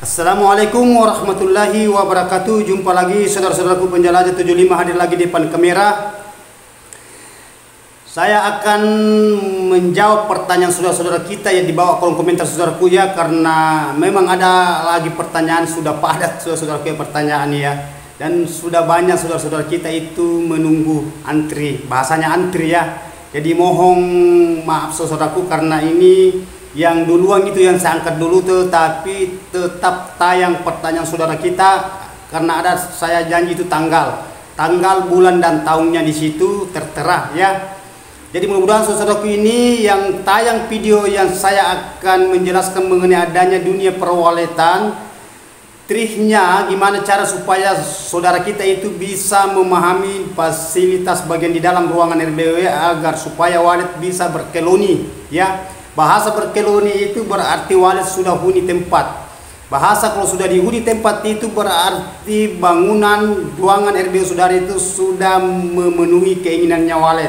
Assalamualaikum warahmatullahi wabarakatuh. Jumpa lagi saudara-saudaraku penjelajah 75 hadir lagi di depan kamera. Saya akan menjawab pertanyaan saudara-saudara kita yang dibawa kolom komentar saudaraku ya, karena memang ada lagi pertanyaan, sudah padat saudara-saudaraku pertanyaan ya, dan sudah banyak saudara-saudara kita itu menunggu antri, bahasanya antri ya. Jadi mohon maaf saudaraku karena ini yang duluan itu yang saya angkat dulu, tetapi tetap tayang pertanyaan saudara kita karena ada saya janji itu tanggal, bulan dan tahunnya di situ tertera ya. Jadi mudah-mudahan saudaraku ini yang tayang video yang saya akan menjelaskan mengenai adanya dunia perwaletan, triknya gimana cara supaya saudara kita itu bisa memahami fasilitas bagian di dalam ruangan RBW agar supaya walet bisa berkeloni ya. Bahasa berkeloni itu berarti walet sudah huni tempat. Bahasa kalau sudah dihuni tempat itu berarti bangunan ruangan RBW saudara itu sudah memenuhi keinginannya walet.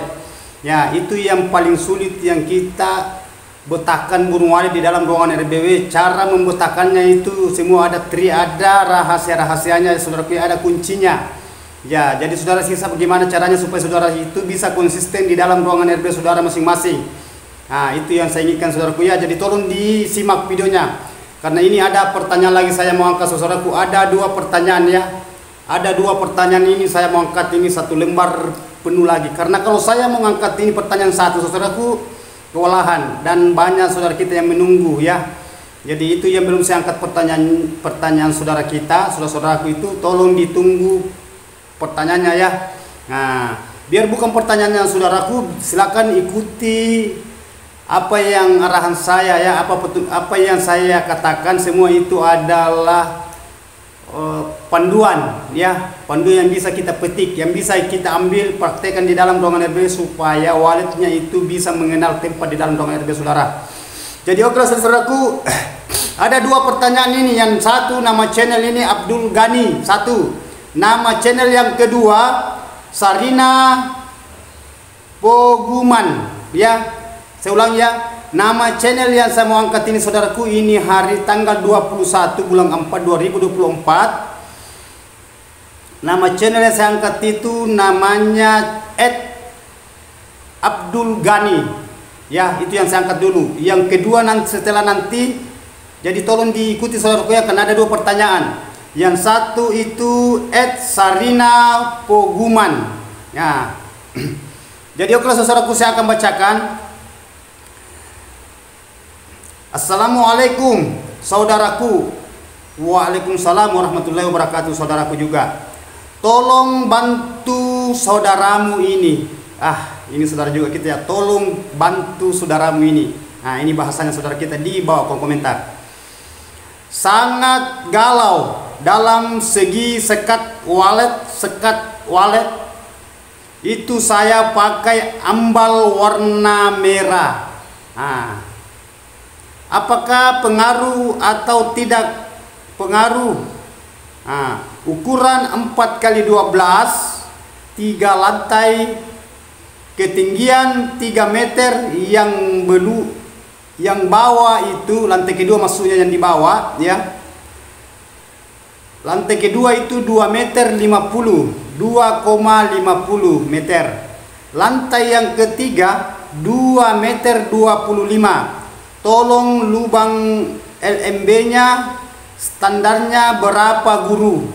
Ya, itu yang paling sulit yang kita betakan burung walet di dalam ruangan RBW. Cara membetakannya itu semua ada ada rahasia-rahasianya saudaraku, ada kuncinya. Ya, jadi saudara sisa bagaimana caranya supaya saudara itu bisa konsisten di dalam ruangan RBW saudara masing-masing. Nah, itu yang saya inginkan saudaraku ya. Jadi tolong disimak videonya. Karena ini ada pertanyaan lagi saya mau angkat saudaraku. Ada dua pertanyaan ya. Ada dua pertanyaan ini saya mau angkat ini satu lembar penuh lagi. Karena kalau saya mau angkat ini pertanyaan satu saudaraku kewalahan dan banyak saudara kita yang menunggu ya. Jadi itu yang belum saya angkat pertanyaan saudara kita, saudara-saudaraku itu tolong ditunggu pertanyaannya ya. Nah, biar bukan pertanyaannya saudaraku, silakan ikuti apa yang arahan saya ya, apa yang saya katakan semua itu adalah panduan ya, panduan yang bisa kita petik, yang bisa kita ambil praktekkan di dalam ruangan RBW supaya waletnya itu bisa mengenal tempat di dalam ruangan RBW saudara. Jadi oke saudaraku, ada dua pertanyaan ini. Yang satu nama channel ini Abdul Gani, satu nama channel yang kedua Sarina Poguman ya. Saya ulang ya, nama channel yang saya mau angkat ini saudaraku, ini hari tanggal 21 bulan 4 2024. Nama channel yang saya angkat itu namanya Abdul Gani ya, itu yang saya angkat dulu. Yang kedua nanti setelah nanti, jadi tolong diikuti saudaraku ya, karena ada dua pertanyaan. Yang satu itu Sarina Poguman ya. Jadi oke saudaraku, saya akan bacakan. Assalamualaikum saudaraku. Waalaikumsalam warahmatullahi wabarakatuh saudaraku juga. Tolong bantu saudaramu ini. Ini saudara juga kita ya. Tolong bantu saudaramu ini. Nah, ini bahasanya saudara kita di bawah kolom komentar. Sangat galau dalam segi sekat walet. Itu saya pakai ambal warna merah. Apakah pengaruh atau tidak pengaruh? Ukuran 4x12, 3 lantai, ketinggian 3 meter, yang bawah itu lantai kedua maksudnya yang di bawah ya. Lantai kedua itu 2 meter 50, 2,50 meter. Lantai yang ketiga 2 meter 25. Tolong lubang LMB-nya standarnya berapa guru?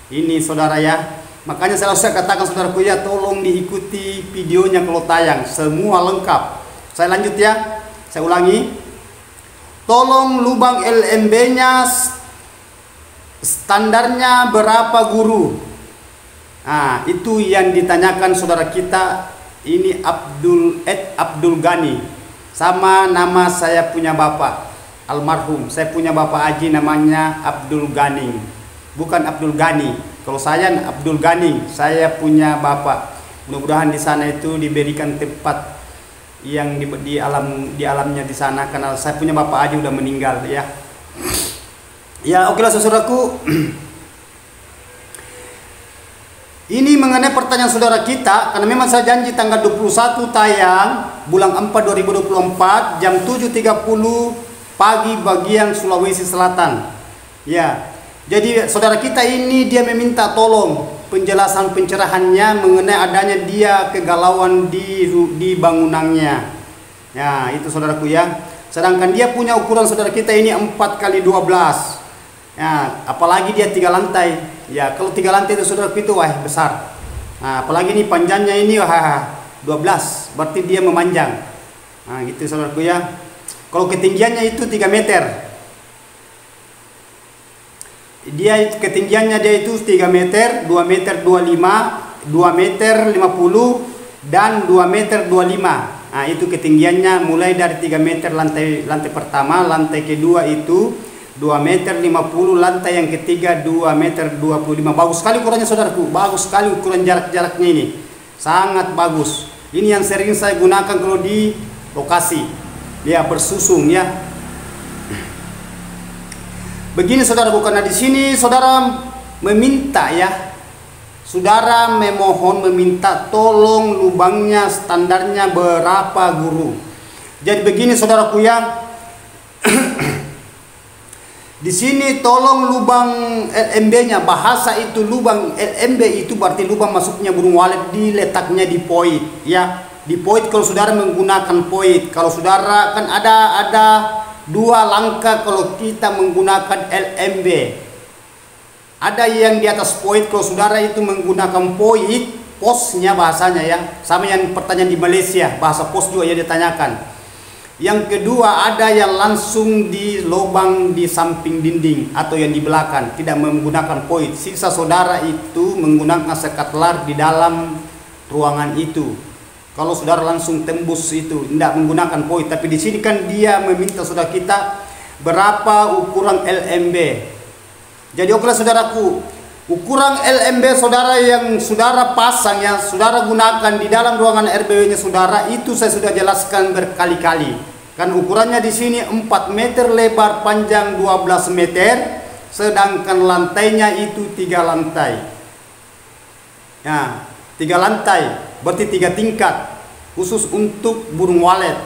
Ini saudara ya. Makanya saya katakan saudaraku ya, tolong diikuti videonya kalau tayang semua lengkap. Saya lanjut ya. Saya ulangi. Tolong lubang LMB-nya standarnya berapa guru? Itu yang ditanyakan saudara kita. Ini Abdul Gani. Sama nama saya punya bapak almarhum, saya punya bapak Haji namanya Abdul Gani, bukan Abdul Gani. Kalau saya Abdul Gani, saya punya bapak. Mudah-mudahan di sana itu diberikan tempat yang di alamnya di sana, karena saya punya bapak Haji udah meninggal ya. Ya oke lah saudaraku. Ini mengenai pertanyaan saudara kita, karena memang saya janji tanggal 21 tayang bulan 4 2024 jam 7.30 pagi bagian Sulawesi Selatan. Ya, jadi saudara kita ini dia meminta tolong penjelasan pencerahannya mengenai adanya dia kegalauan di bangunannya. Ya, itu saudaraku ya. Sedangkan dia punya ukuran saudara kita ini 4 kali 12. Ya, apalagi dia 3 lantai. Ya, kalau 3 lantai itu saudaraku itu wah besar. Nah, apalagi ini panjangnya ini wah 12, berarti dia memanjang. Nah, gitu saudaraku ya. Kalau ketinggiannya itu 3 meter. Dia ketinggiannya dia itu 3 meter, 2 meter 25, 2 meter 50 dan 2 meter 25. Nah, itu ketinggiannya mulai dari 3 meter lantai pertama, lantai kedua itu 2 meter 50, lantai yang ketiga 2 meter 25. Bagus sekali ukurannya saudaraku, bagus sekali ukuran jaraknya ini. Sangat bagus. Ini yang sering saya gunakan kalau di lokasi. Dia bersusung ya. Begini saudaraku, karena di sini saudara meminta ya, saudara meminta tolong lubangnya standarnya berapa guru. Jadi begini saudaraku ya, di sini tolong lubang LMB-nya, bahasa itu lubang LMB itu berarti lubang masuknya burung walet diletaknya di poit ya, di poit kalau saudara menggunakan poit. Kalau saudara kan ada 2 langkah kalau kita menggunakan LMB. Ada yang di atas poit kalau saudara itu menggunakan poit, posnya bahasanya ya. Sama yang pertanyaan di Malaysia, bahasa pos juga ya ditanyakan. Yang kedua ada yang langsung di lubang di samping dinding atau yang di belakang, tidak menggunakan poit. Sisa saudara itu menggunakan sekat lar di dalam ruangan itu. Kalau saudara langsung tembus itu tidak menggunakan poit, tapi di sini kan dia meminta saudara kita berapa ukuran LMB. Jadi oke saudaraku, ukuran LMB saudara yang saudara pasang ya, saudara gunakan di dalam ruangan RBW-nya saudara itu saya sudah jelaskan berkali-kali. Kan ukurannya di sini 4 meter lebar, panjang 12 meter, sedangkan lantainya itu 3 lantai. Ya, 3 lantai. Berarti 3 tingkat khusus untuk burung walet.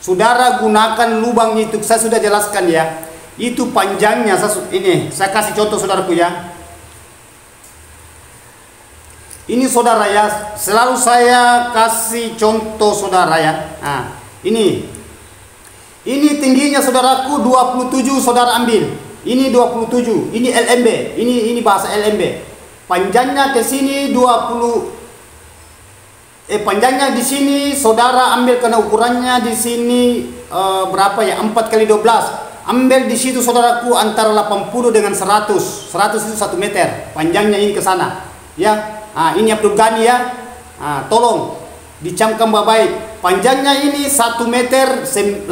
Saudara gunakan lubang itu, saya sudah jelaskan ya. Itu panjangnya ini, saya kasih contoh saudaraku ya. Ini saudara ya, selalu saya kasih contoh saudara ya. Nah, ini tingginya saudaraku 27, saudara ambil. Ini 27, ini LMB, ini bahasa LMB. Panjangnya ke sini 20. Panjangnya di sini saudara ambil karena ukurannya di sini berapa ya? 4 kali 12. Ambil di situ saudaraku antara 80 dengan 100. 100 itu 1 meter. Panjangnya ini ke sana. Ya. Nah, ini Abdul Ghani ya. Nah, tolong dicamkan baik-baik. Panjangnya ini 1 meter 80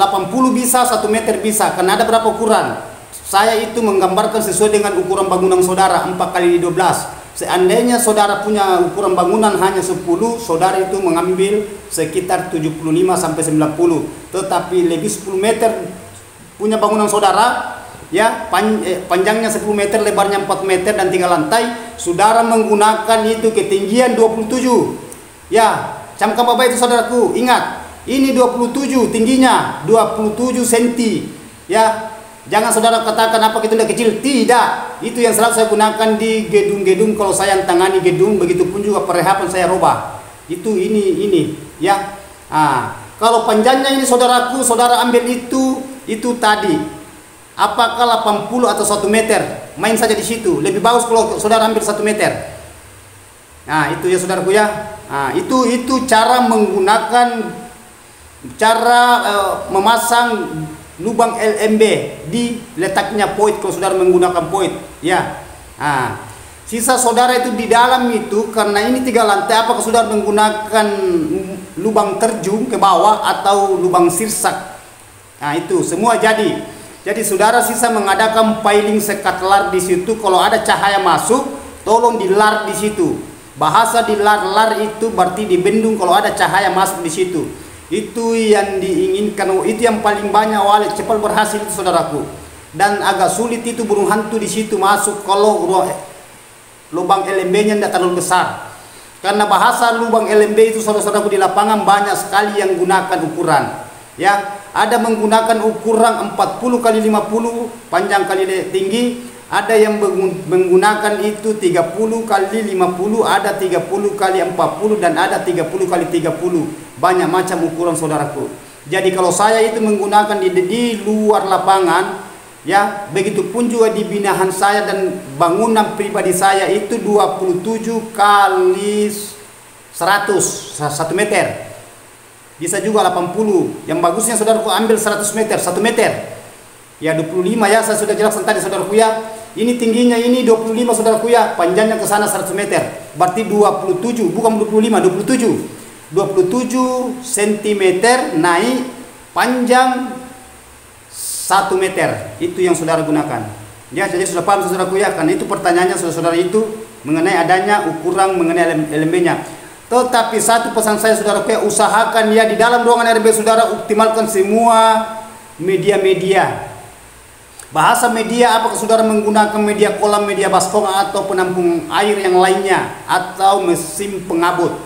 bisa, 1 meter bisa. Karena ada berapa ukuran? Saya itu menggambarkan sesuai dengan ukuran bangunan saudara 4 kali 12. Seandainya saudara punya ukuran bangunan hanya 10, saudara itu mengambil sekitar 75 sampai 90. Tetapi lebih 10 meter punya bangunan saudara ya, panjangnya 10 meter, lebarnya 4 meter dan 3 lantai, saudara menggunakan itu ketinggian 27. Ya, camkan bapak itu saudaraku, ingat, ini 27 tingginya, 27 cm. Ya, jangan saudara katakan apa itu udah kecil, tidak. Itu yang selalu saya gunakan di gedung-gedung kalau saya tangani gedung, begitupun juga perehapan saya robah. Itu ini ya. Nah, kalau panjangnya ini saudaraku, saudara ambil itu tadi. Apakah 80 atau 1 meter? Main saja di situ. Lebih bagus kalau saudara ambil 1 meter. Nah, itu ya saudaraku ya. Nah, itu cara menggunakan memasang lubang LMB di letaknya poit kalau saudara menggunakan poit ya. Nah, sisa saudara itu di dalam itu karena ini 3 lantai, apakah saudara menggunakan lubang terjun ke bawah atau lubang sirsak? Nah, itu semua jadi saudara sisa mengadakan piling sekat lar di situ. Kalau ada cahaya masuk, tolong dilar di situ. Bahasa dilar itu berarti dibendung kalau ada cahaya masuk di situ. Itu yang diinginkan, itu yang paling banyak walet cepat berhasil itu saudaraku. Dan agak sulit itu burung hantu di situ masuk kalau lubang LMB-nya tidak terlalu besar. Karena bahasa lubang LMB itu saudara-saudaraku di lapangan banyak sekali yang gunakan ukuran. Ya, ada menggunakan ukuran 40 kali 50 panjang kali tinggi, ada yang menggunakan itu 30 kali 50, ada 30 kali 40 dan ada 30 kali 30. Banyak macam ukuran saudaraku. Jadi kalau saya itu menggunakan di luar lapangan, ya, begitupun juga di binaan saya dan bangunan pribadi saya itu 27 kali 100, 1 meter. Bisa juga 80. Yang bagusnya saudaraku ambil 100 meter, 1 meter. Ya 25 ya, saya sudah jelaskan tadi saudaraku ya. Ini tingginya ini 25 saudaraku ya, panjangnya ke sana 100 meter. Berarti 27, bukan 25, 27. 27 cm naik panjang 1 meter. Itu yang saudara gunakan. Ya, jadi sudah paham saudaraku ya, karena itu pertanyaannya saudara itu mengenai adanya ukuran mengenai elemennya. Tetapi satu pesan saya saudaraku ya, usahakan ya di dalam ruangan RB saudara optimalkan semua media-media. Bahasa media apakah saudara menggunakan media kolam, media baskom atau penampung air yang lainnya atau mesin pengabut.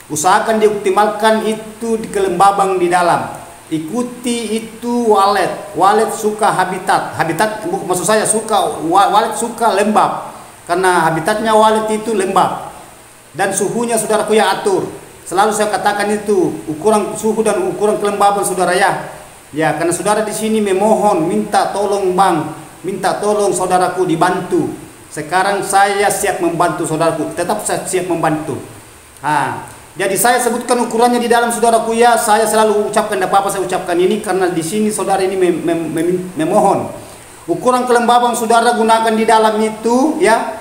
Usahakan dioptimalkan itu di kelembaban di dalam. Ikuti itu walet suka habitat maksud saya suka walet suka lembab, karena habitatnya walet itu lembab. Dan suhunya saudaraku ya atur. Selalu saya katakan itu ukuran suhu dan ukuran kelembaban saudara ya. Ya, karena saudara di sini memohon, minta tolong bang, minta tolong saudaraku dibantu. Sekarang saya siap membantu saudaraku, tetap saya siap membantu. Jadi saya sebutkan ukurannya di dalam saudaraku ya. Saya selalu ucapkan, tidak apa-apa saya ucapkan ini karena di sini saudara ini memohon. Ukuran kelembaban saudara gunakan di dalam itu ya.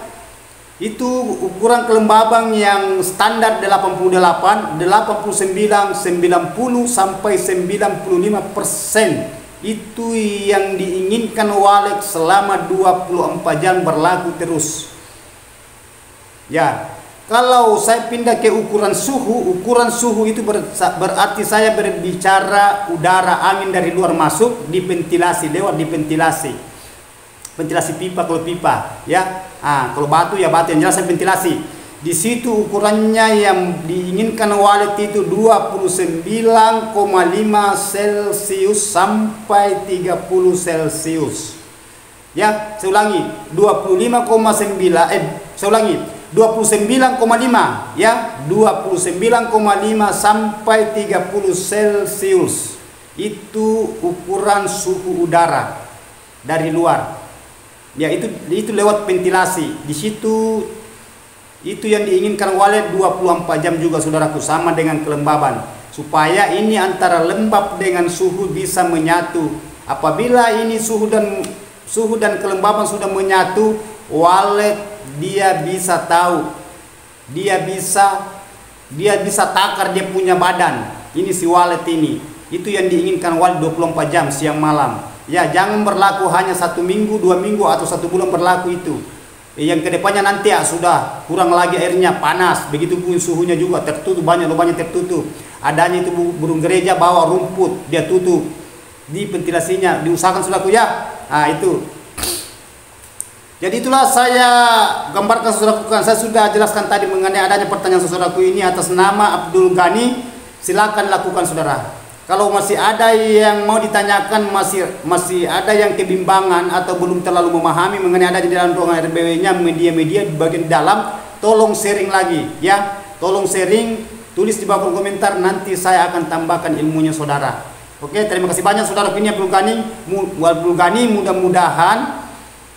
Itu ukuran kelembaban yang standar 88, 89, 90 sampai 95%. Itu yang diinginkan walet selama 24 jam berlaku terus. Ya, kalau saya pindah ke ukuran suhu itu berarti saya berbicara udara angin dari luar masuk di ventilasi, lewat di ventilasi pipa kalau pipa ya. Kalau batu ya batu, yang jelas ventilasi. Di situ ukurannya yang diinginkan walet itu 29,5 Celcius sampai 30 Celcius. Ya, saya ulangi 29,5 ya, 29,5 sampai 30 Celcius. Itu ukuran suhu udara dari luar. Ya, itu lewat ventilasi. Di situ itu yang diinginkan walet 24 jam juga saudaraku, sama dengan kelembaban. Supaya ini antara lembab dengan suhu bisa menyatu. Apabila ini suhu dan kelembaban sudah menyatu, walet dia bisa tahu. Dia bisa takar dia punya badan. Ini si walet ini. Itu yang diinginkan walet 24 jam siang malam. Ya, jangan berlaku hanya 1 minggu, 2 minggu atau 1 bulan berlaku itu. Yang kedepannya nanti sudah kurang lagi airnya, panas. Begitu pun suhunya juga tertutup, banyak lubangnya tertutup. Adanya itu burung gereja bawa rumput, dia tutup di ventilasinya. Diusahakan saudaraku ya. Itu. Jadi itulah saya gambarkan saudaraku. Saya sudah jelaskan tadi mengenai adanya pertanyaan saudaraku ini atas nama Abdul Ghani. Silakan lakukan saudara. Kalau masih ada yang mau ditanyakan, masih ada yang kebimbangan atau belum terlalu memahami mengenai ada di dalam ruangan RBW-nya media-media di bagian dalam, tolong sharing lagi ya. Tolong sharing, tulis di bawah komentar, nanti saya akan tambahkan ilmunya saudara. Oke, terima kasih banyak saudara. Ini Abdul Ghani, mudah-mudahan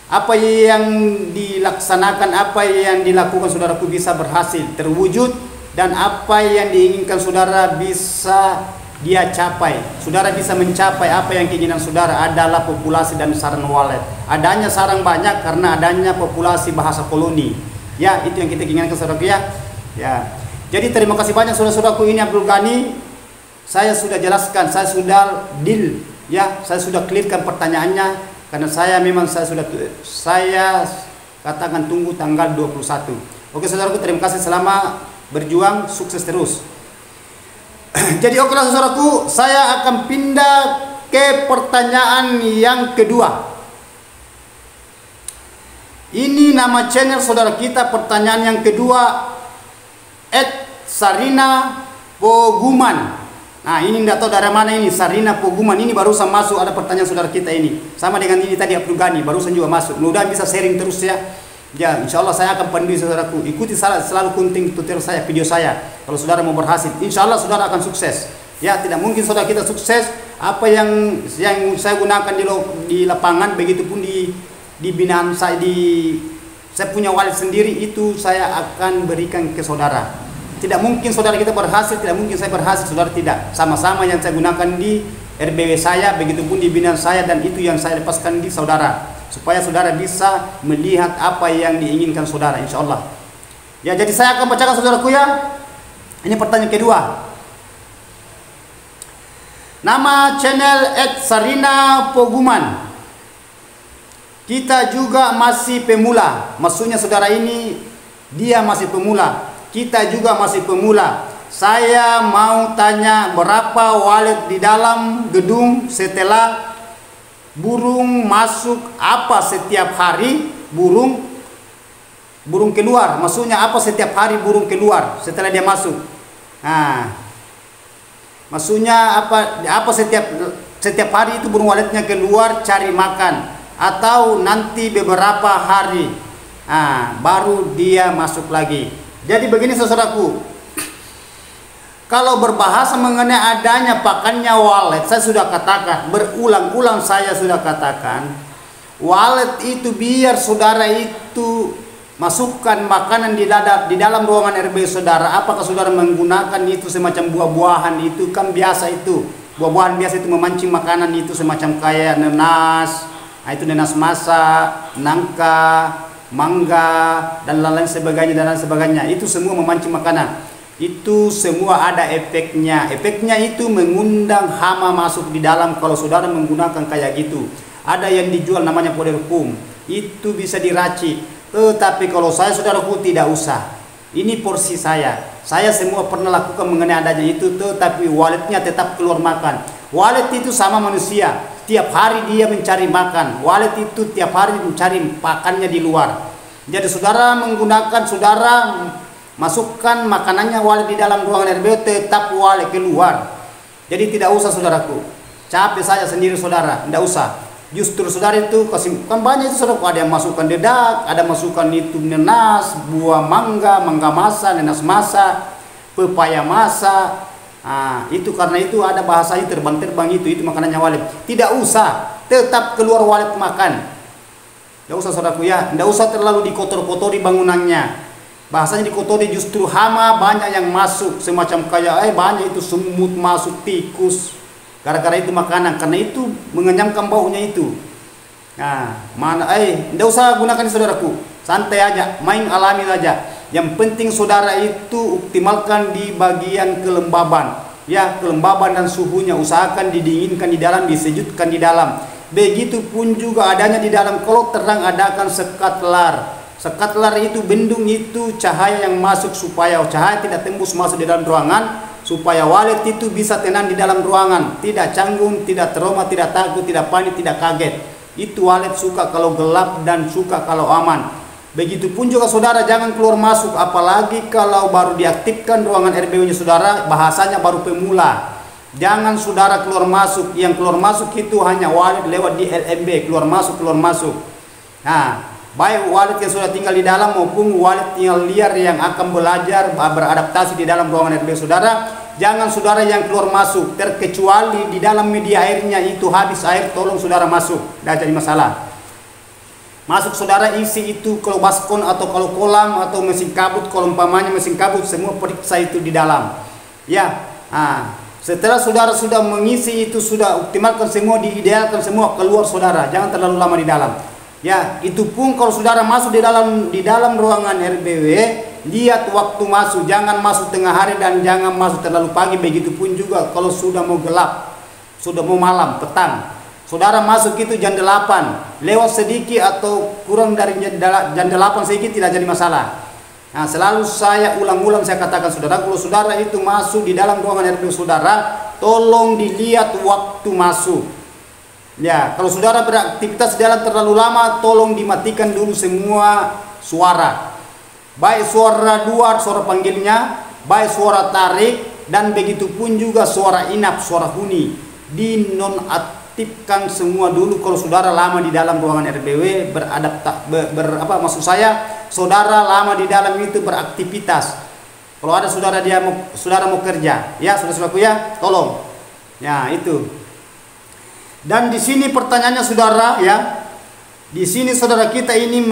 apa yang dilaksanakan, apa yang dilakukan saudaraku bisa berhasil terwujud, dan apa yang diinginkan saudara bisa dia capai. Saudara bisa mencapai apa yang keinginan saudara adalah populasi dan sarang walet. Adanya sarang banyak karena adanya populasi bahasa koloni. Ya, itu yang kita inginkan saudaraku ya. Ya. Jadi terima kasih banyak saudara-saudaraku. Ini Abdul Ghani. Saya sudah jelaskan, saya sudah deal ya, saya sudah clearkan pertanyaannya karena saya katakan tunggu tanggal 21. Oke saudaraku, terima kasih, selama berjuang, sukses terus. Jadi oke lah saudaraku, saya akan pindah ke pertanyaan yang kedua. Ini nama channel saudara kita. Pertanyaan yang kedua, Sarina Poguman. Nah, ini tidak tahu dari mana ini, Sarina Poguman ini barusan masuk, ada pertanyaan saudara kita ini. Sama dengan ini tadi Abdul Ghani, barusan juga masuk. Mudah bisa sharing terus ya. Ya, insya Allah saya akan pandu saudaraku. Ikuti selalu kunting tutorial saya, video saya. Kalau saudara mau berhasil, insya Allah saudara akan sukses. Ya, tidak mungkin saudara kita sukses. Apa yang saya gunakan di lapangan, begitupun di binaan saya, saya punya wallet sendiri, itu saya akan berikan ke saudara. Tidak mungkin saudara kita berhasil, tidak mungkin saya berhasil, saudara tidak. Sama-sama yang saya gunakan di RBW saya, begitupun di binaan saya, dan itu yang saya lepaskan di saudara. Supaya saudara bisa melihat apa yang diinginkan saudara, insya Allah. Ya, jadi saya akan bacakan saudaraku ya. Ini pertanyaan kedua. Nama channel @Sarina Poguman. Kita juga masih pemula. Maksudnya saudara ini, dia masih pemula. Kita juga masih pemula. Saya mau tanya berapa wallet di dalam gedung setelah burung masuk, apa setiap hari burung keluar? Maksudnya apa setiap hari burung keluar setelah dia masuk? Nah, maksudnya apa setiap hari itu burung walletnya keluar cari makan, atau nanti beberapa hari baru dia masuk lagi. Jadi begini saudaraku, kalau berbahasa mengenai adanya pakannya wallet, saya sudah katakan, berulang-ulang saya sudah katakan, wallet itu biar saudara itu masukkan makanan di dalam ruangan RB saudara. Apakah saudara menggunakan itu semacam buah-buahan, itu kan biasa itu. Buah-buahan biasa itu memancing makanan itu semacam kayak nenas, itu nenas masak, nangka, mangga, dan lain sebagainya, itu semua memancing makanan. Itu semua ada efeknya. Efeknya itu mengundang hama masuk di dalam kalau saudara menggunakan kayak gitu. Ada yang dijual namanya powder foam, itu bisa diracik. Tetapi kalau saya saudaraku tidak usah. Ini porsi saya semua pernah lakukan mengenai adanya itu, tetapi walletnya tetap keluar makan. Wallet itu sama manusia, tiap hari dia mencari makan. Wallet itu tiap hari mencari pakannya di luar. Jadi saudara menggunakan, saudara masukkan makanannya wallet di dalam ruangan RB, tetap wallet keluar. Jadi tidak usah saudaraku, capek saya sendiri saudara, tidak usah. Justru saudara itu kan banyak itu saudaraku, ada yang masukkan dedak, ada masukkan itu nenas, buah mangga masa, nenas masa, pepaya masa. Itu karena itu ada bahasanya terbang-terbang itu makanannya wallet. Tidak usah, tetap keluar wallet makan. Tidak usah saudaraku ya, tidak usah terlalu dikotor-kotori bangunannya. Bahasanya dikotori, justru hama banyak yang masuk, semacam kayak banyak itu semut masuk, tikus. Gara-gara itu makanan, karena itu mengenyamkan baunya itu. Tidak usah gunakan saudaraku, santai aja, main alami saja. Yang penting saudara itu optimalkan di bagian kelembaban, ya, kelembaban dan suhunya. Usahakan didinginkan di dalam, disejutkan di dalam. Begitupun juga adanya di dalam. Kalau terang, adakan sekat lar. Sekat lar itu bendung itu cahaya yang masuk, supaya cahaya tidak tembus masuk di dalam ruangan, supaya wallet itu bisa tenang di dalam ruangan, tidak canggung, tidak trauma, tidak takut, tidak panik, tidak kaget. Itu wallet suka kalau gelap dan suka kalau aman. Begitupun juga saudara jangan keluar masuk, apalagi kalau baru diaktifkan ruangan RBW-nya saudara, bahasanya baru pemula. Jangan saudara keluar masuk, yang keluar masuk itu hanya wallet lewat di LMB, keluar masuk. Baik wallet yang sudah tinggal di dalam maupun wallet yang liar yang akan belajar beradaptasi di dalam ruangan RBW saudara, jangan saudara yang keluar masuk, terkecuali di dalam media airnya itu habis air, tolong saudara masuk, tidak jadi masalah. Masuk saudara isi itu kalau baskon atau kalau kolam atau mesin kabut, kalau umpamanya mesin kabut, semua periksa itu di dalam. Ya, setelah saudara sudah mengisi itu, sudah optimalkan semua, diidealkan semua, keluar saudara, jangan terlalu lama di dalam. Ya, itu pun kalau saudara masuk di dalam ruangan RBW, lihat waktu masuk, jangan masuk tengah hari dan jangan masuk terlalu pagi. Begitupun juga kalau sudah mau gelap, sudah mau malam, petang. Saudara masuk itu jam 8, lewat sedikit atau kurang dari jam 8 sedikit tidak jadi masalah. Selalu saya ulang-ulang saya katakan saudara, kalau saudara itu masuk di dalam ruangan RBW saudara, tolong dilihat waktu masuk. Ya, kalau saudara beraktivitas di dalam terlalu lama, tolong dimatikan dulu semua suara. Baik suara luar, suara panggilnya, baik suara tarik, dan begitu pun juga suara inap, suara huni dinonaktifkan semua dulu kalau saudara lama di dalam ruangan RBW maksud saya saudara lama di dalam itu beraktivitas. Kalau ada saudara saudara mau kerja, ya saudara-saudaraku ya, tolong. Ya, itu. Dan di sini pertanyaannya saudara ya. Di sini saudara kita ini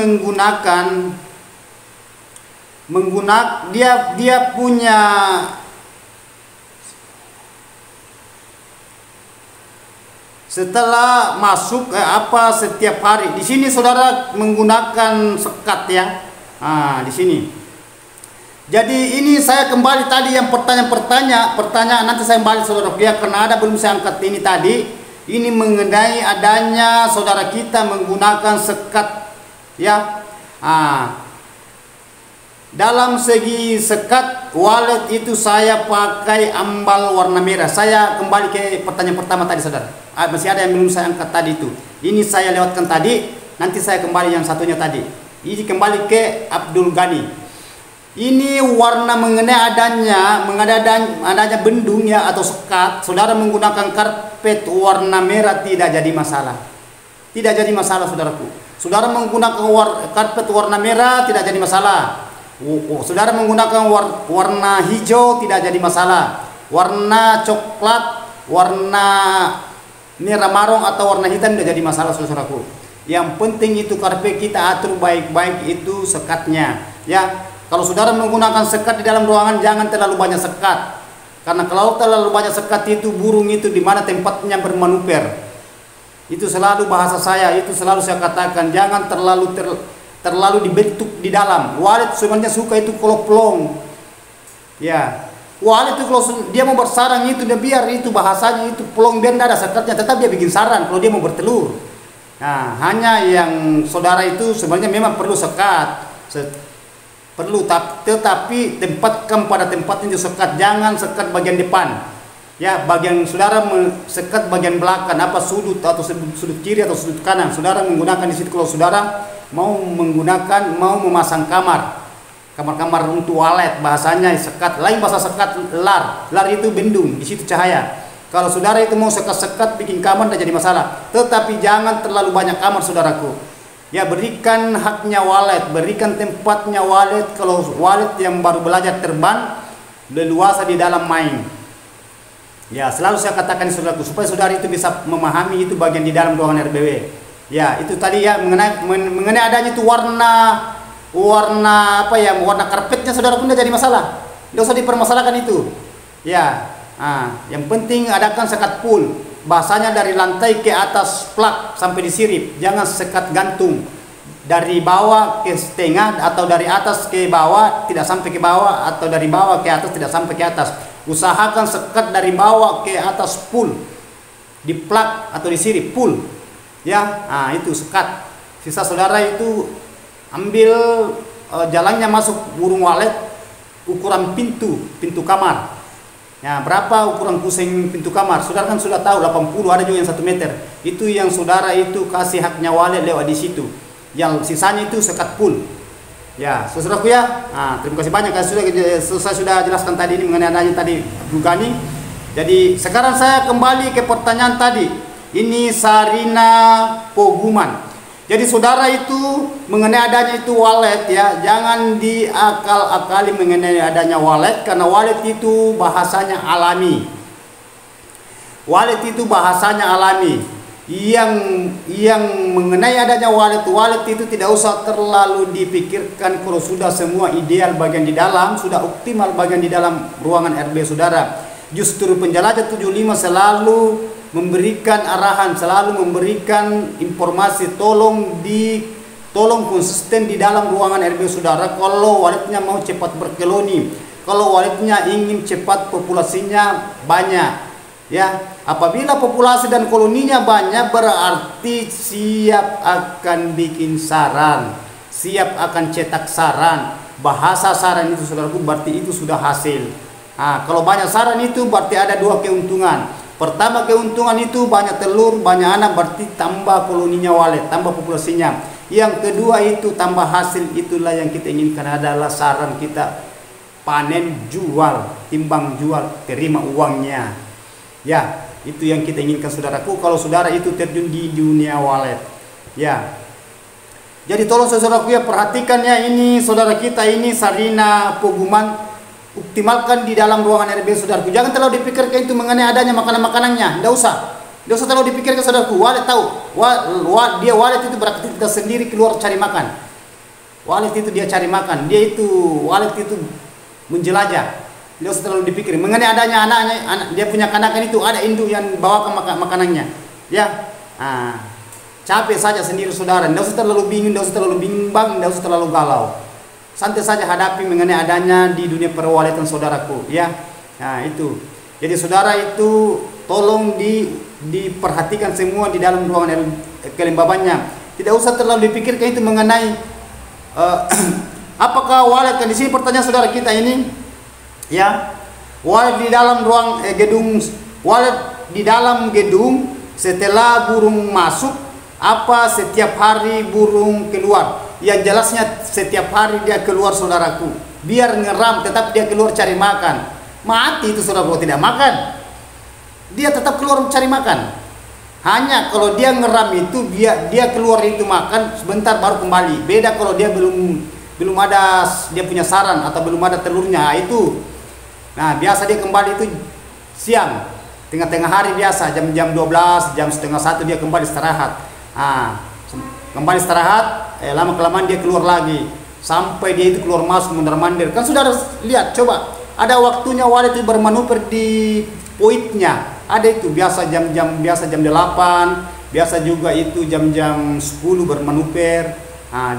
dia punya setelah masuk setiap hari. Di sini saudara menggunakan sekat ya. Di sini. Jadi ini saya kembali tadi yang pertanyaan nanti saya kembali saudara ya, karena ada belum saya angkat ini tadi. Ini mengenai adanya saudara kita menggunakan sekat ya. Dalam segi sekat wallet itu saya pakai ambal warna merah. Saya kembali ke pertanyaan pertama tadi saudara. Masih ada yang belum saya angkat tadi itu. Ini saya lewatkan tadi. Nanti saya kembali yang satunya tadi. Ini kembali ke Abdul Ghani. Ini warna mengenai adanya bendung ya atau sekat. Saudara menggunakan karpet warna merah tidak jadi masalah. Tidak jadi masalah saudaraku. Saudara menggunakan karpet warna merah tidak jadi masalah. Saudara menggunakan warna hijau tidak jadi masalah. Warna coklat, warna merah marong atau warna hitam tidak jadi masalah saudaraku. Yang penting itu karpet kita atur baik-baik itu sekatnya ya. Kalau saudara menggunakan sekat di dalam ruangan jangan terlalu banyak sekat. Karena kalau terlalu banyak sekat itu burung itu di mana tempatnya bermanuver. Itu selalu bahasa saya, itu selalu saya katakan jangan terlalu dibentuk di dalam. Walet sebenarnya suka itu kalau plong. Ya. Walet itu kalau dia mau bersarang itu dia biar itu bahasanya itu plong biar ada sekatnya, tetap dia bikin sarang kalau dia mau bertelur. Nah, hanya yang saudara itu sebenarnya memang perlu sekat. Perlu tetapi tempatkan pada tempatnya itu sekat, jangan sekat bagian depan. Ya, bagian saudara sekat bagian belakang sudut atau sudut kiri atau sudut kanan. Saudara menggunakan di situ kalau saudara mau memasang kamar untuk walet, bahasanya sekat. Lain bahasa sekat lar itu bendung, di situ cahaya. Kalau saudara itu mau sekat-sekat bikin kamar tidak jadi masalah, tetapi jangan terlalu banyak kamar saudaraku. Ya, berikan haknya walet, berikan tempatnya walet. Kalau walet yang baru belajar terbang leluasa di dalam main. Ya, selalu saya katakan saudaraku supaya saudara itu bisa memahami itu bagian di dalam ruangan RBW. Ya, itu tadi ya mengenai adanya itu warna karpetnya saudara pun tidak jadi masalah. Tidak usah dipermasalahkan itu. Ya, yang penting adakan sekat full. Bahasanya dari lantai ke atas plak sampai di sirip. Jangan sekat gantung dari bawah ke setengah atau dari atas ke bawah tidak sampai ke bawah atau dari bawah ke atas tidak sampai ke atas. Usahakan sekat dari bawah ke atas full di plak atau di sirip full. Ya, itu sekat. Sisa saudara itu ambil jalannya masuk burung walet ukuran pintu kamar. Ya, berapa ukuran pusing pintu kamar? Saudara kan sudah tahu 80, ada juga yang 1 meter. Itu yang saudara itu kasih haknya walet lewat di situ. Yang sisanya itu sekat full. Ya, saudaraku ya. Terima kasih banyak saya sudah jelaskan tadi ini mengenai adanya tadi Dugani. Jadi sekarang saya kembali ke pertanyaan tadi. Ini Sarina Poguman. Jadi saudara itu mengenai adanya itu walet ya, jangan diakal-akali mengenai adanya walet karena walet itu bahasanya alami. Walet itu bahasanya alami. Yang mengenai adanya walet itu tidak usah terlalu dipikirkan kalau sudah semua ideal bagian di dalam, sudah optimal bagian di dalam ruangan RB saudara. Justru penjelajah 75 selalu memberikan arahan, selalu memberikan informasi, tolong konsisten di dalam ruangan RB saudara. Kalau waletnya mau cepat berkoloni, kalau waletnya ingin cepat populasinya banyak, ya, apabila populasi dan koloninya banyak berarti siap akan bikin sarang, siap akan cetak sarang. Bahasa sarang itu saudaraku berarti itu sudah hasil. Kalau banyak sarang itu berarti ada 2 keuntungan. Pertama keuntungan itu banyak telur, banyak anak, berarti tambah koloninya walet, tambah populasinya. Yang kedua itu tambah hasil, itulah yang kita inginkan adalah sarang kita panen jual, timbang jual terima uangnya. Ya, itu yang kita inginkan saudaraku, kalau saudara itu terjun di dunia walet. Ya, jadi tolong saudaraku ya, perhatikan ya, ini saudara kita ini Sarina Poguman, optimalkan di dalam ruangan RB saudaraku. Jangan terlalu dipikirkan itu mengenai adanya makanan-makanannya, tidak usah terlalu dipikirkan saudaraku. Walet tahu, dia walet itu berarti kita sendiri keluar cari makan. Walet itu dia cari makan, walet itu menjelajah. Dia usah terlalu dipikir mengenai adanya dia punya kanakan itu, ada induk yang bawakan makanannya. Ya, capek saja sendiri saudara, tidak usah terlalu bingung, tidak usah terlalu bimbang, tidak usah terlalu galau. Santai saja hadapi mengenai adanya di dunia perwaletan saudaraku. Ya, nah itu. Jadi saudara itu tolong diperhatikan semua di dalam ruangan kelembabannya. Tidak usah terlalu dipikirkan itu mengenai apakah walet. Kan di sini pertanyaan saudara kita ini. Ya, walet di dalam ruang gedung, walet di dalam gedung setelah burung masuk, apa setiap hari burung keluar? Yang jelasnya setiap hari dia keluar saudaraku, biar ngeram, tetap dia keluar cari makan. Mati itu saudara, kalau tidak makan dia tetap keluar cari makan. Hanya kalau dia ngeram itu dia keluar itu makan sebentar baru kembali. Beda kalau dia belum ada dia punya sarang atau belum ada telurnya itu. Nah, biasa dia kembali itu siang, tengah-tengah hari biasa, jam 12, jam setengah 1 dia kembali istirahat. Kembali istirahat, lama-kelamaan dia keluar lagi. Sampai dia itu keluar masuk mondar-mandir. Kan sudah lihat, coba. Ada waktunya walet itu bermanuver di poitnya. Ada itu, biasa jam 8, biasa juga itu jam 10 bermanuver.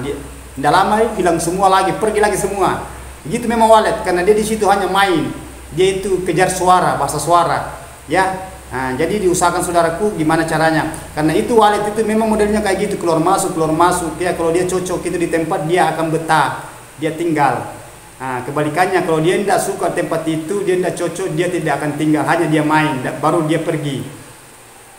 Dia tidak lama hilang semua lagi, pergi lagi semua. Begitu memang walet, karena dia di situ hanya main. Dia itu kejar suara, bahasa suara. Ya, jadi diusahakan saudaraku gimana caranya. Karena itu walet itu memang modelnya kayak gitu, keluar masuk. Ya, kalau dia cocok itu di tempat, dia akan betah, dia tinggal. Kebalikannya kalau dia tidak suka tempat itu, dia tidak cocok, dia tidak akan tinggal, hanya dia main, baru dia pergi.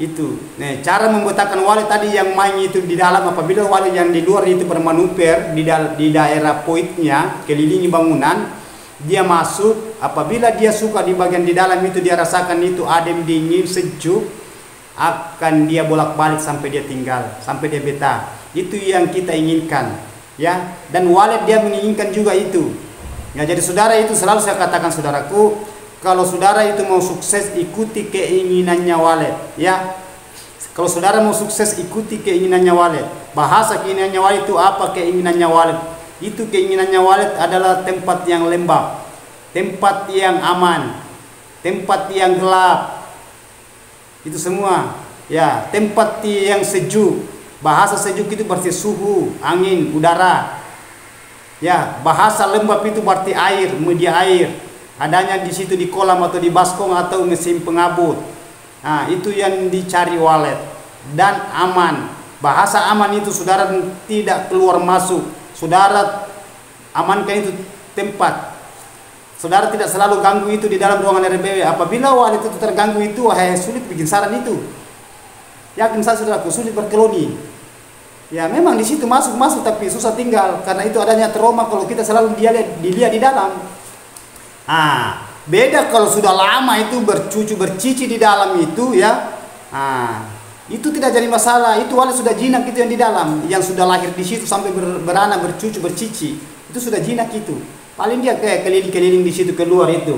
Itu. Nah, cara membetahkan walet tadi yang main itu di dalam, apabila walet yang di luar itu bermanuver di daerah poitnya, kelilingi bangunan, dia masuk. Apabila dia suka di bagian di dalam itu, dia rasakan itu adem, dingin, sejuk, akan dia bolak-balik sampai dia tinggal, sampai dia betah. Itu yang kita inginkan, ya. Dan walet dia menginginkan juga itu. Ya, jadi saudara itu selalu saya katakan saudaraku, kalau saudara itu mau sukses, ikuti keinginannya walet, ya. Kalau saudara mau sukses, ikuti keinginannya walet. Bahasa keinginannya walet itu apa? Keinginannya walet itu, keinginannya walet adalah tempat yang lembab, tempat yang aman, tempat yang gelap. Itu semua, ya, tempat yang sejuk. Bahasa sejuk itu berarti suhu, angin, udara. Ya, bahasa lembab itu berarti air, media air. Adanya di situ di kolam atau di baskom atau mesin pengabut. Itu yang dicari walet. Dan aman. Bahasa aman itu saudara tidak keluar masuk. Saudara amankan itu tempat. Saudara tidak selalu ganggu itu di dalam ruangan RBW. Apabila walet itu terganggu itu, sulit bikin saran itu. Yakin saya saudaraku, sulit berkeloni. Ya, memang di situ masuk tapi susah tinggal, karena itu adanya trauma kalau kita selalu dilihat di dalam. Beda kalau sudah lama itu bercici di dalam itu, ya. Itu tidak jadi masalah. Itu walet sudah jinak itu yang di dalam, yang sudah lahir di situ sampai beranak, bercici. Itu sudah jinak itu. Paling dia kayak keliling-keliling di situ, keluar itu,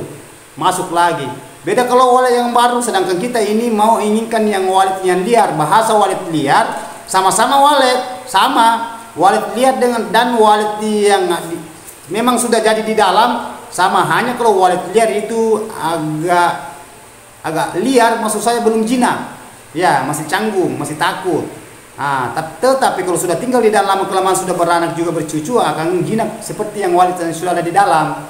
masuk lagi. Beda kalau walet yang baru, sedangkan kita ini mau inginkan yang walet yang liar. Bahasa walet liar sama-sama walet, sama walet liar dan walet yang memang sudah jadi di dalam sama. Hanya kalau walet liar itu agak liar, maksud saya belum jinak, ya, masih canggung, masih takut. Tetapi kalau sudah tinggal di dalam lama-kelamaan sudah beranak juga bercucu, akan jinak seperti yang walet yang sudah ada di dalam.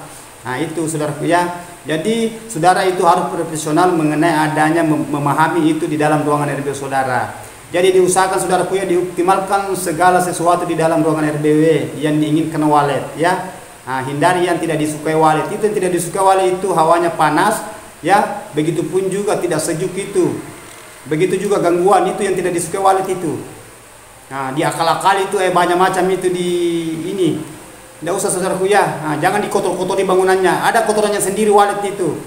Itu saudaraku, ya. Jadi saudara itu harus profesional mengenai adanya memahami itu di dalam ruangan RBW saudara. Jadi diusahakan saudaraku ya, dioptimalkan segala sesuatu di dalam ruangan RBW yang diinginkan walet, ya. Hindari yang tidak disukai walet. Itu yang tidak disukai walet itu hawanya panas, ya. Begitupun juga tidak sejuk itu. Begitu juga gangguan itu yang tidak disukai walet itu. Di akal-akal itu banyak macam itu di Tidak usah saudaraku ya. Nah, jangan dikotor-kotori bangunannya. Ada kotorannya sendiri wallet itu.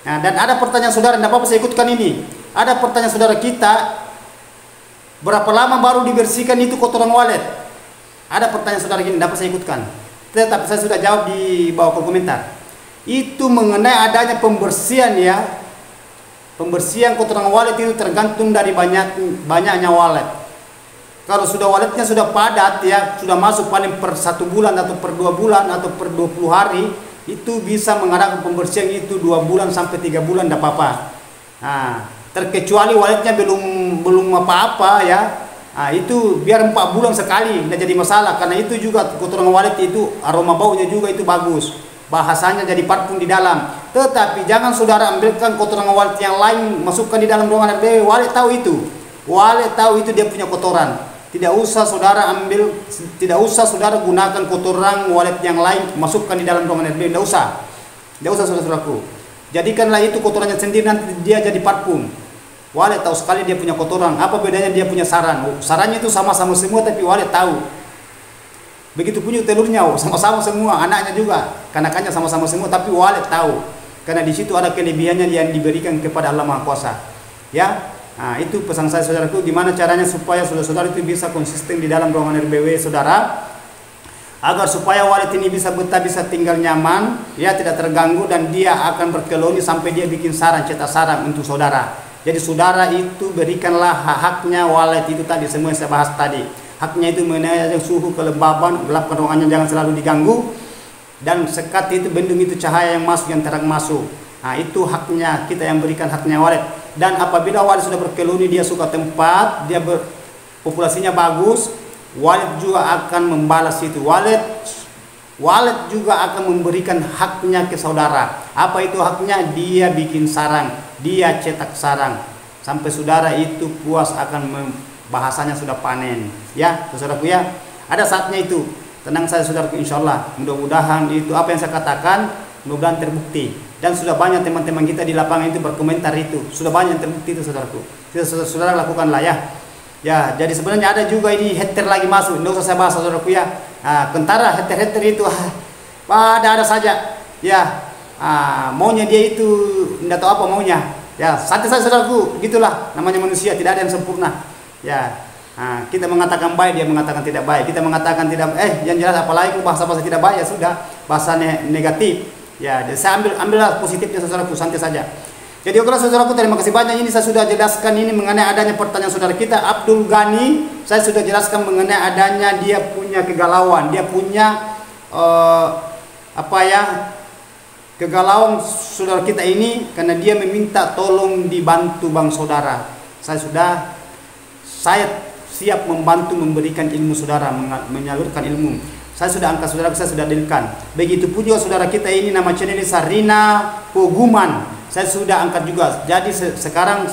Nah, dan ada pertanyaan saudara, tidak apa-apa saya ikutkan ini. Ada pertanyaan saudara kita, berapa lama baru dibersihkan itu kotoran wallet? Ada pertanyaan saudara gini, dapat saya ikutkan. Tetapi saya sudah jawab di bawah kolom komentar. Itu mengenai adanya pembersihan ya. Pembersihan kotoran wallet itu tergantung dari banyaknya wallet. Kalau sudah walletnya sudah padat ya, sudah masuk paling per 1 bulan atau per 2 bulan atau per 20 hari, itu bisa mengadakan pembersihan itu 2 bulan sampai 3 bulan tidak apa-apa. Nah, terkecuali walletnya belum apa-apa ya. Nah, itu biar 4 bulan sekali tidak jadi masalah, karena itu juga kotoran wallet itu aroma baunya juga itu bagus. Bahasanya jadi parfum di dalam. Tetapi jangan saudara ambilkan kotoran wallet yang lain masukkan di dalam ruangan RBW. Wallet tahu itu. Wallet tahu itu dia punya kotoran. Tidak usah saudara gunakan kotoran wallet yang lain masukkan di dalam ruangan RBW. Tidak usah saudaraku. Jadikanlah itu kotorannya sendiri, nanti dia jadi parfum. Wallet tahu sekali dia punya kotoran. Apa bedanya dia punya sarang? Sarangnya itu sama-sama semua, tapi wallet tahu. Begitu punya telurnya, sama-sama semua, anaknya juga, kanakannya sama-sama semua, tapi wallet tahu. Karena di situ ada kelebihannya yang diberikan kepada Allah Maha Kuasa. Ya. Nah, itu pesan saya saudaraku, gimana caranya supaya saudara-saudara itu bisa konsisten di dalam ruangan RBW saudara, agar supaya wallet ini bisa betah, bisa tinggal nyaman, ya tidak terganggu, dan dia akan berkeloni sampai dia bikin sarang, cetak sarang untuk saudara. Jadi saudara itu berikanlah haknya wallet itu tadi, semua yang saya bahas tadi. Haknya itu mengenai suhu, kelembaban, gelapkan ruangannya, jangan selalu diganggu, dan sekat itu bendung itu cahaya yang masuk, yang terang masuk. Nah, itu haknya, kita yang berikan haknya wallet. Dan apabila wallet sudah berkeloni, dia suka tempat, dia populasinya bagus, wallet juga akan membalas itu. Wallet juga akan memberikan haknya ke saudara. Apa itu haknya? Dia bikin sarang, dia cetak sarang, sampai saudara itu puas akan bahasanya sudah panen. Ya, saudaraku ya, ada saatnya itu. Tenang saya saudaraku, insya Allah. Mudah-mudahan itu apa yang saya katakan, mudah-mudahan terbukti. Dan sudah banyak teman-teman kita di lapangan itu berkomentar itu. Sudah banyak yang terbukti itu saudaraku. Saudara lakukanlah ya. Ya, jadi sebenarnya ada juga ini hater lagi masuk. Tidak usah saya bahas saudaraku ya. Nah, kentara hater itu ada saja. Ya, maunya dia itu tidak tahu apa maunya. Ya, santai saja saudaraku. Begitulah namanya manusia, tidak ada yang sempurna. Ya, kita mengatakan baik, dia mengatakan tidak baik. Kita mengatakan tidak, yang jelas apalagi bahasa-bahasa tidak baik ya sudah, bahasa negatif. Ya, jadi saya ambillah positifnya saudaraku, santai saja. Jadi okelah saudaraku, terima kasih banyak. Ini saya sudah jelaskan ini mengenai adanya pertanyaan saudara kita Abdul Ghani. Saya sudah jelaskan mengenai adanya dia punya kegalauan, dia punya kegalauan saudara kita ini karena dia meminta tolong dibantu bang saudara. Saya siap membantu memberikan ilmu saudara, menyalurkan ilmu. Saya sudah angkat saudara, saya sudah dengarkan. Begitu pun juga saudara kita ini nama channelnya Sarina Poguman. Saya sudah angkat juga. Jadi sekarang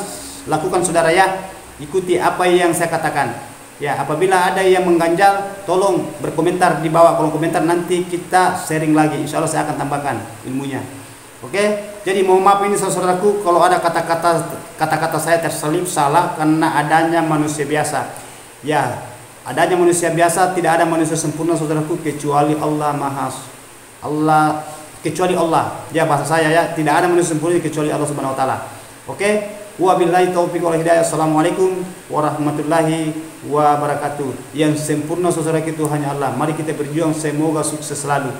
lakukan saudara ya. Ikuti apa yang saya katakan. Ya, apabila ada yang mengganjal, tolong berkomentar di bawah kolom komentar, nanti kita sharing lagi. Insya Allah saya akan tambahkan ilmunya. Oke? Jadi mohon maaf ini saudaraku kalau ada kata-kata saya terselip salah karena adanya manusia biasa. Ya, adanya manusia biasa, tidak ada manusia sempurna saudaraku kecuali kecuali Allah. Ya, bahasa saya ya, tidak ada manusia sempurna kecuali Allah Subhanahu wa taala. Oke? Wabillahi taufiq wal hidayah. Assalamualaikum warahmatullahi wabarakatuh. Yang sempurna saudara itu hanya Allah. Mari kita berjuang, semoga sukses selalu.